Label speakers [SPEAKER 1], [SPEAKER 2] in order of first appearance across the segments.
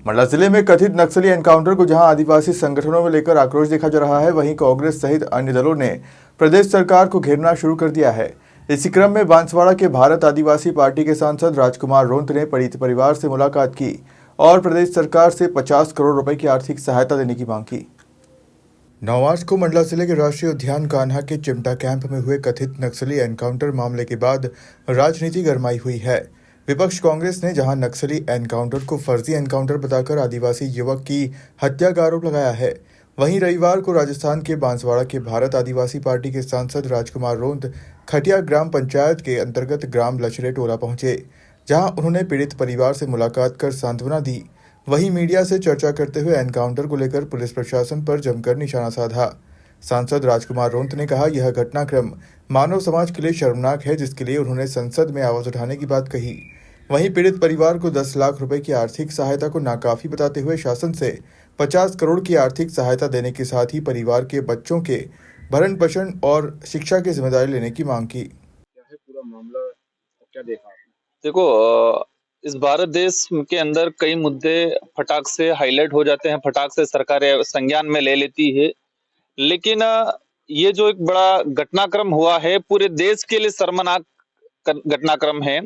[SPEAKER 1] मंडला जिले में कथित नक्सली एनकाउंटर को जहां आदिवासी संगठनों में लेकर आक्रोश देखा जा रहा है, वहीं कांग्रेस सहित अन्य दलों ने प्रदेश सरकार को घेरना शुरू कर दिया है। इसी क्रम में बांसवाड़ा के भारत आदिवासी पार्टी के सांसद राजकुमार रोंत ने पीड़ित परिवार से मुलाकात की और प्रदेश सरकार से 50 करोड़ रुपए की आर्थिक सहायता देने की मांग की। 9 मार्च को मंडला जिले के राष्ट्रीय उद्यान कान्हा के चिमटा कैंप में हुए कथित नक्सली एनकाउंटर मामले के बाद राजनीति गरमाई हुई है। विपक्ष कांग्रेस ने जहां नक्सली एनकाउंटर को फर्जी एनकाउंटर बताकर आदिवासी युवक की हत्या का आरोप लगाया है, वहीं रविवार को राजस्थान के बांसवाड़ा के भारत आदिवासी पार्टी के सांसद राजकुमार रोंत खटिया ग्राम पंचायत के अंतर्गत ग्राम लचरे टोला पहुंचे, जहां उन्होंने पीड़ित परिवार से मुलाकात कर सांत्वना दी। वहीं मीडिया से चर्चा करते हुए एनकाउंटर को लेकर पुलिस प्रशासन पर जमकर निशाना साधा। सांसद राजकुमार रोंत ने कहा, यह घटनाक्रम मानव समाज के लिए शर्मनाक है, जिसके लिए उन्होंने संसद में आवाज उठाने की बात कही। वहीं पीड़ित परिवार को 10 लाख रुपए की आर्थिक सहायता को नाकाफी बताते हुए शासन से 50 करोड़ की आर्थिक सहायता देने के साथ ही परिवार के बच्चों के भरण पोषण और शिक्षा की जिम्मेदारी लेने की मांग की।
[SPEAKER 2] क्या है पूरा मामला, क्या देखा आपने?
[SPEAKER 3] देखो, इस भारत देश के अंदर कई मुद्दे फटाक से हाईलाइट हो जाते हैं, फटाक से सरकारें संज्ञान में ले लेती है, लेकिन ये जो एक बड़ा घटनाक्रम हुआ है पूरे देश के लिए शर्मनाक घटनाक्रम है।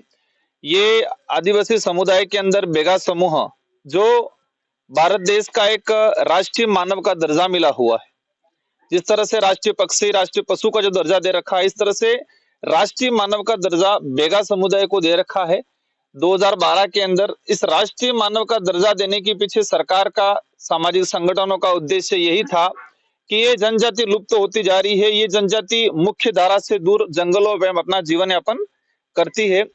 [SPEAKER 3] ये आदिवासी समुदाय के अंदर बेगा समूह जो भारत देश का एक राष्ट्रीय मानव का दर्जा मिला हुआ है, जिस तरह से राष्ट्रीय पक्षी राष्ट्रीय पशु का जो दर्जा दे रखा है, इस तरह से राष्ट्रीय मानव का दर्जा बेगा समुदाय को दे रखा है। 2012 के अंदर इस राष्ट्रीय मानव का दर्जा देने के पीछे सरकार का, सामाजिक संगठनों का उद्देश्य यही था कि ये जनजाति लुप्त होती जा रही है, ये जनजाति मुख्य धारा से दूर जंगलों में अपना जीवन यापन करती है।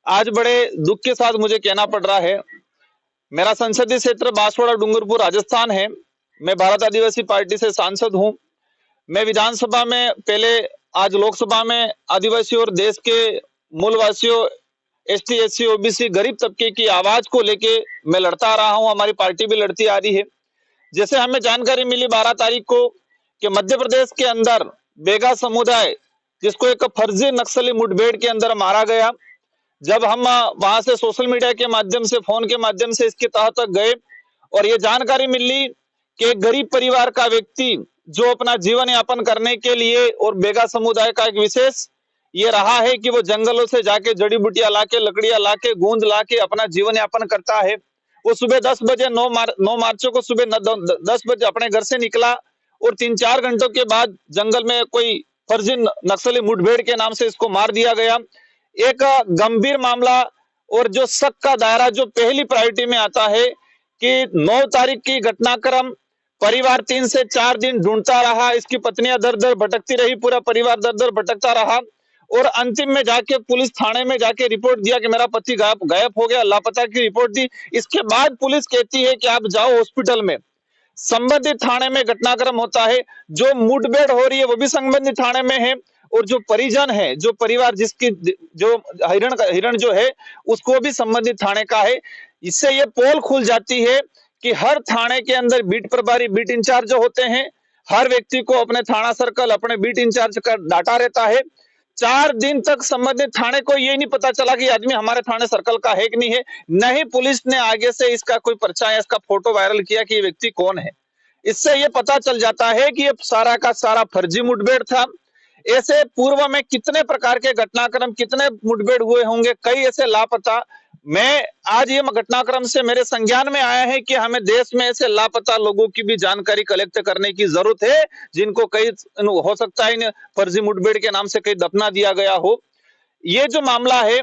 [SPEAKER 3] आज बड़े दुख के साथ मुझे कहना पड़ रहा है, मेरा संसदीय क्षेत्र बांसवाड़ा डूंगरपुर राजस्थान है। मैं भारत आदिवासी पार्टी से सांसद हूं। मैं विधानसभा में पहले, आज लोकसभा में आदिवासी और देश के मूलवासियों, एसटी एससी ओबीसी गरीब तबके की आवाज को लेके मैं लड़ता आ रहा हूं, हमारी पार्टी भी लड़ती आ रही है। जैसे हमें जानकारी मिली 12 तारीख को कि मध्य प्रदेश के अंदर बेगा समुदाय, जिसको एक फर्जी नक्सली मुठभेड़ के अंदर मारा गया, जब हम वहां से सोशल मीडिया के माध्यम से, फोन के माध्यम से इसके तह तक गए और ये जानकारी मिली कि एक गरीब परिवार का व्यक्ति जो अपना जीवन यापन करने के लिए, और बेगा समुदाय का एक विशेष ये रहा है कि वो जंगलों से जाके जड़ी बूटियां लाके, लकड़ियां लाके, गूंद लाके अपना जीवन यापन करता है। वो सुबह 10 बजे 9 मार्च को सुबह 10 बजे अपने घर से निकला और 3-4 घंटों के बाद जंगल में कोई फर्जी नक्सली मुठभेड़ के नाम से इसको मार दिया गया। एक गंभीर मामला और जो शक का दायरा जो पहली प्रायोरिटी में आता है कि 9 तारीख की घटनाक्रम, परिवार 3 से 4 दिन ढूंढता रहा, इसकी पत्नियां दर दर भटकती रही, पूरा परिवार दर दर भटकता रहा और अंतिम में जाके पुलिस थाने में जाके रिपोर्ट दिया कि मेरा पति गायब हो गया, लापता की रिपोर्ट दी। इसके बाद पुलिस कहती है कि आप जाओ हॉस्पिटल में। संबंधित थाने में घटनाक्रम होता है, जो मुठभेड़ हो रही है वो भी संबंधित थाने में है और जो परिजन है, जो परिवार जिसकी जो हिरण जो है उसको भी संबंधित थाने का है। इससे ये पोल खुल जाती है कि हर थाने के अंदर बीट प्रभारी, बीट इंचार्ज जो होते हैं, हर व्यक्ति को अपने थाना सर्कल, अपने बीट इंचार्ज का डाटा रहता है। 4 दिन तक संबंधित थाने को ये नहीं पता चला कि आदमी हमारे थाने सर्कल का है कि नहीं है। नहीं पुलिस ने आगे से इसका कोई पर्चा या इसका फोटो वायरल किया कि ये व्यक्ति कौन है। इससे ये पता चल जाता है कि ये सारा का सारा फर्जी मुठभेड़ था। ऐसे पूर्व में कितने प्रकार के घटनाक्रम, कितने मुठभेड़ हुए होंगे, कई ऐसे लापता। मैं आज ये घटनाक्रम से मेरे संज्ञान में आया है कि हमें देश में ऐसे लापता लोगों की भी जानकारी कलेक्ट करने की जरूरत है, जिनको कई हो सकता है फर्जी मुठभेड़ के नाम से कहीं दफना दिया गया हो। ये जो मामला है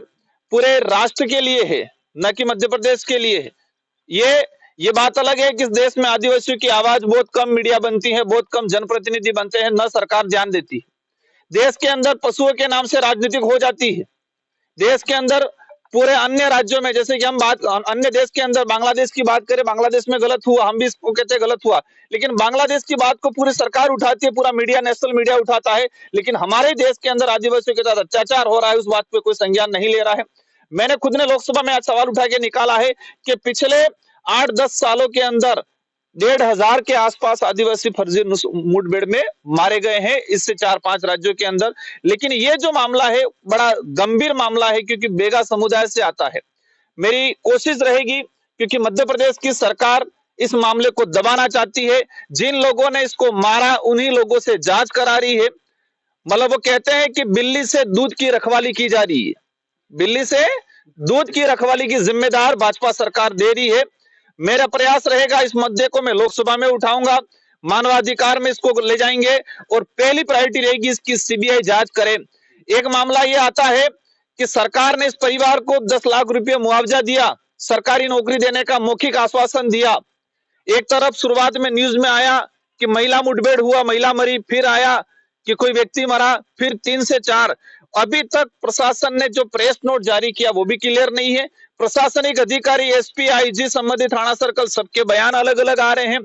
[SPEAKER 3] पूरे राष्ट्र के लिए है, न कि मध्य प्रदेश के लिए है। ये बात अलग है कि इस देश में आदिवासियों की आवाज बहुत कम मीडिया बनती है, बहुत कम जनप्रतिनिधि बनते हैं, न सरकार ध्यान देती है। देश के अंदर पशुओं के नाम से राजनीतिक हो जाती है। देश के अंदर पूरे अन्य राज्यों में, जैसे कि हम बात अन्य देश के अंदर बांग्लादेश की बात करें, बांग्लादेश में गलत हुआ, हम भी इसको कहते हैं गलत हुआ, लेकिन बांग्लादेश की बात को पूरी सरकार उठाती है, पूरा मीडिया, नेशनल मीडिया उठाता है, लेकिन हमारे देश के अंदर आदिवासियों के साथ अत्याचार हो रहा है, उस बात पे कोई संज्ञान नहीं ले रहा है। मैंने खुद ने लोकसभा में आज सवाल उठा के निकाला है कि पिछले 8-10 सालों के अंदर 1,500 के आसपास आदिवासी फर्जी मुठभेड़ में मारे गए हैं, इससे 4-5 राज्यों के अंदर। लेकिन ये जो मामला है बड़ा गंभीर मामला है, क्योंकि बेगा समुदाय से आता है। मेरी कोशिश रहेगी क्योंकि मध्य प्रदेश की सरकार इस मामले को दबाना चाहती है। जिन लोगों ने इसको मारा उन्हीं लोगों से जांच करा रही है। मतलब वो कहते हैं कि बिल्ली से दूध की रखवाली की जा रही है, बिल्ली से दूध की रखवाली की जिम्मेदार भाजपा सरकार दे रही है। मेरा प्रयास रहेगा, इस मुद्दे को मैं लोकसभा में उठाऊंगा, मानवाधिकार में इसको ले जाएंगे और पहली प्रायोरिटी रहेगी इसकी सीबीआई जांच करे। एक मामला ये आता है कि सरकार ने इस परिवार को 10 लाख रुपए मुआवजा दिया, सरकारी नौकरी देने का मौखिक आश्वासन दिया। एक तरफ शुरुआत में न्यूज में आया कि महिला मुठभेड़ हुआ, महिला मरी, फिर आया कि कोई व्यक्ति मरा, फिर 3 से 4। अभी तक प्रशासन ने जो प्रेस नोट जारी किया वो भी क्लियर नहीं है। प्रशासनिक अधिकारी, एसपी, आईजी, संबंधित थाना सर्कल सबके बयान अलग अलग आ रहे हैं।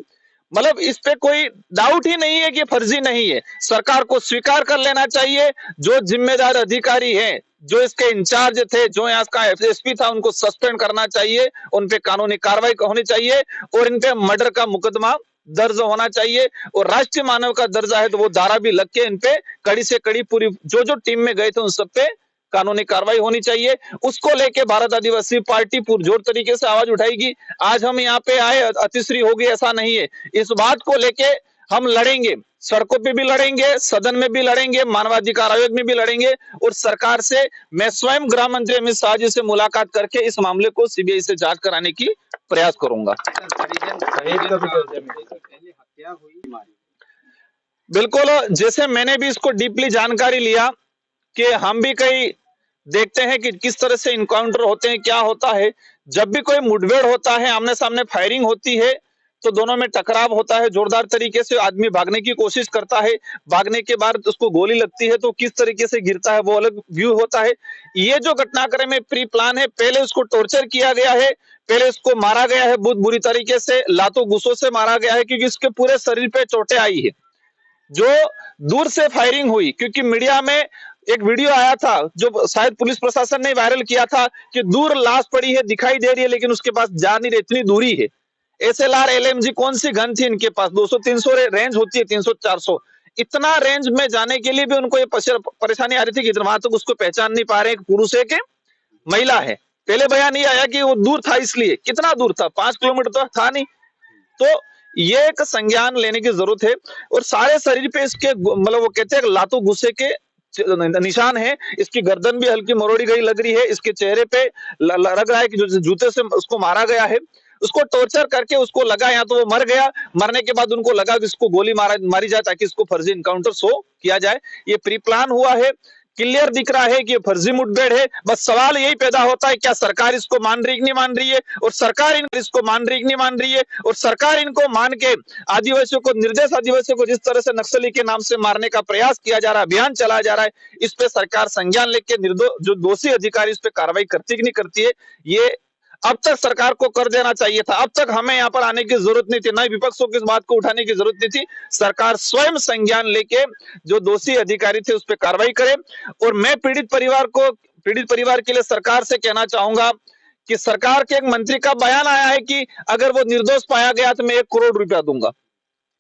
[SPEAKER 3] मतलब इस पे कोई डाउट ही नहीं है कि फर्जी नहीं है। सरकार को स्वीकार कर लेना चाहिए, जो जिम्मेदार अधिकारी हैं, जो इसके इंचार्ज थे, जो यहाँ का एसपी था, उनको सस्पेंड करना चाहिए, उन पे कानूनी कार्रवाई होनी चाहिए और इन पे मर्डर का मुकदमा दर्ज होना चाहिए और राष्ट्रीय मानव का दर्जा है तो वो धारा भी लग के इन पे कड़ी से कड़ी पूरी जो टीम में गए थे उन सब पे कानूनी कार्रवाई होनी चाहिए। उसको लेके भारत आदिवासी पार्टी पुरजोर तरीके से आवाज उठाएगी। आज हम यहाँ पे आए अतिश्री होगी ऐसा नहीं है, इस बात को लेके हम लड़ेंगे, सड़कों पे भी लड़ेंगे, सदन में भी लड़ेंगे, मानवाधिकार आयोग में भी लड़ेंगे और सरकार से मैं स्वयं गृह मंत्री अमित शाह जी से मुलाकात करके इस मामले को सीबीआई से जांच कराने की प्रयास करूंगा। बिल्कुल, जैसे मैंने भी इसको डीपली जानकारी लिया कि हम भी कई देखते हैं कि किस तरह से इनकाउंटर होते हैं, क्या होता है। जब भी कोई मुठभेड़ होता है, आमने सामने फायरिंग होती है तो दोनों में टकराव होता है, जोरदार तरीके से आदमी भागने की कोशिश करता है, भागने के बाद उसको गोली लगती है तो किस तरीके से गिरता है वो अलग व्यू होता है। ये जो घटनाक्रम में प्री प्लान है, पहले उसको टॉर्चर किया गया है, पहले उसको मारा गया है बहुत बुरी तरीके से, लातों गुस्सों से मारा गया है क्योंकि उसके पूरे शरीर पे चोटें आई है। जो दूर से फायरिंग हुई, क्योंकि मीडिया में एक वीडियो आया था जो शायद पुलिस प्रशासन ने वायरल किया था कि दूर लाश पड़ी है, दिखाई दे रही है लेकिन उसके पास जा नहीं रही, इतनी दूरी है। एसएलआर, एलएमजी कौन सी गन थी इनके पास, 200-300 रेंज होती है, 300-400, इतना रेंज में जाने के लिए भी उनको ये परेशानी आ रही थी कि वहां तक उसको पहचान नहीं पा रहे पुरुष है कि महिला है। पहले बयान ये आया कि वो दूर था, इसलिए कितना दूर था, 5 किलोमीटर तो था नहीं। तो ये एक संज्ञान लेने की जरूरत है और सारे शरीर पे इसके मतलब वो कहते हैं लातों गुस्से के निशान है। इसकी गर्दन भी हल्की मरोड़ी गई लग रही है, इसके चेहरे पे लग रहा है कि जो जूते से उसको मारा गया है। उसको टॉर्चर करके उसको लगा या तो वो मर गया, मरने के बाद उनको लगा कि इसको गोली मारी जाए ताकि इसको फर्जी इनकाउंटर शो किया जाए। ये प्री प्लान हुआ है, क्लियर दिख रहा है कि ये फर्जी मुठभेड़ है। बस सवाल यही पैदा होता है क्या सरकार इसको मान रही कि नहीं मान रही है, और सरकार इसको मान रही कि नहीं मान रही है, और सरकार इनको मान के आदिवासियों को, निर्देश आदिवासियों को जिस तरह से नक्सली के नाम से मारने का प्रयास किया जा रहा है, अभियान चलाया जा रहा है, इस पे सरकार संज्ञान लेके जो दोषी अधिकारी इस पे कार्रवाई करती कि नहीं करती है, ये अब तक सरकार को कर देना चाहिए था। अब तक हमें यहाँ पर आने की जरूरत नहीं थी, ना ही विपक्षों की इस बात को उठाने की जरूरत नहीं थी। सरकार स्वयं संज्ञान लेके जो दोषी अधिकारी थे उस पर कार्रवाई करे। और मैं पीड़ित परिवार के लिए सरकार से कहना चाहूंगा कि सरकार के एक मंत्री का बयान आया है कि अगर वो निर्दोष पाया गया तो मैं 1 करोड़ रुपया दूंगा।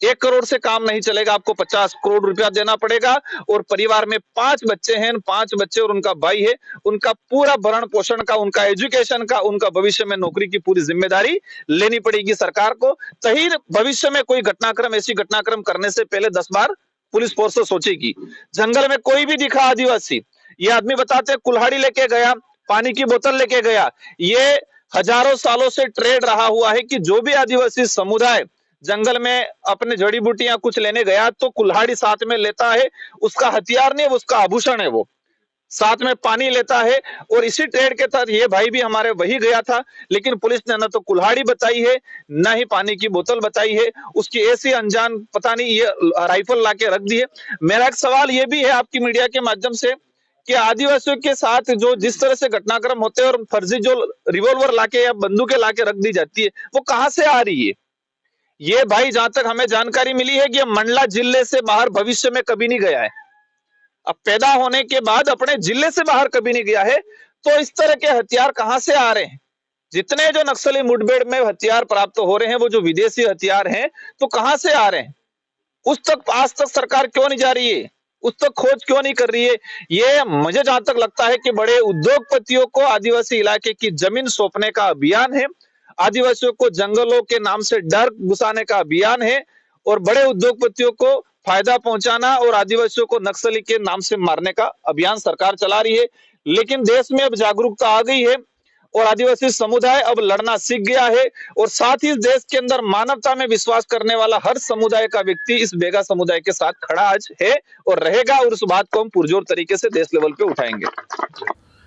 [SPEAKER 3] 1 करोड़ से काम नहीं चलेगा, आपको 50 करोड़ रुपया देना पड़ेगा। और परिवार में 5 बच्चे हैं, 5 बच्चे और उनका भाई है, उनका पूरा भरण पोषण का, उनका एजुकेशन का, उनका भविष्य में नौकरी की पूरी जिम्मेदारी लेनी पड़ेगी सरकार को। तभी भविष्य में कोई घटनाक्रम, ऐसी घटनाक्रम करने से पहले 10 बार पुलिस फोर्स सोचेगी। जंगल में कोई भी दिखा आदिवासी, ये आदमी बताते कुल्हाड़ी लेके गया, पानी की बोतल लेके गया, ये हजारों सालों से ट्रेड रहा हुआ है कि जो भी आदिवासी समुदाय जंगल में अपने जड़ी बूटियां कुछ लेने गया तो कुल्हाड़ी साथ में लेता है, उसका हथियार नहीं, वो उसका आभूषण है, वो साथ में पानी लेता है। और इसी ट्रेड के तहत ये भाई भी हमारे वही गया था, लेकिन पुलिस ने न तो कुल्हाड़ी बताई है, न ही पानी की बोतल बताई है, उसकी ऐसी अनजान पता नहीं ये राइफल लाके रख दी है। मेरा एक सवाल ये भी है आपकी मीडिया के माध्यम से कि आदिवासियों के साथ जो जिस तरह से घटनाक्रम होते हैं और फर्जी जो रिवॉल्वर लाके या बंदूकें लाके रख दी जाती है, वो कहां से आ रही है? ये भाई जहां तक हमें जानकारी मिली है कि मंडला जिले से बाहर भविष्य में कभी नहीं गया है, अब पैदा होने के बाद अपने जिले से बाहर कभी नहीं गया है। तो इस तरह के हथियार कहां से आ रहे हैं? जितने जो नक्सली मुठभेड़ में हथियार प्राप्त हो रहे हैं वो जो विदेशी हथियार हैं, तो कहां से आ रहे हैं? उस तक आज तक सरकार क्यों नहीं जा रही है? उस तक खोज क्यों नहीं कर रही है? ये मुझे जहां तक लगता है कि बड़े उद्योगपतियों को आदिवासी इलाके की जमीन सौंपने का अभियान है। आदिवासियों को जंगलों के नाम से डर घुसाने का अभियान है और बड़े उद्योगपतियों को फायदा पहुंचाना और आदिवासियों को नक्सली के नाम से मारने का अभियान सरकार चला रही है। लेकिन देश में अब जागरूकता आ गई है और आदिवासी समुदाय अब लड़ना सीख गया है और साथ ही देश के अंदर मानवता में विश्वास करने वाला हर समुदाय का व्यक्ति इस बेगा समुदाय के साथ खड़ा आज है और रहेगा और उस बात को हम पुरजोर तरीके से देश लेवल पे उठाएंगे।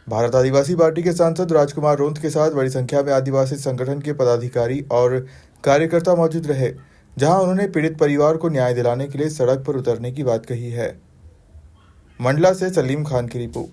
[SPEAKER 1] भारत आदिवासी पार्टी के सांसद राजकुमार रोंत के साथ बड़ी संख्या में आदिवासी संगठन के पदाधिकारी और कार्यकर्ता मौजूद रहे, जहां उन्होंने पीड़ित परिवार को न्याय दिलाने के लिए सड़क पर उतरने की बात कही है। मंडला से सलीम खान की रिपोर्ट।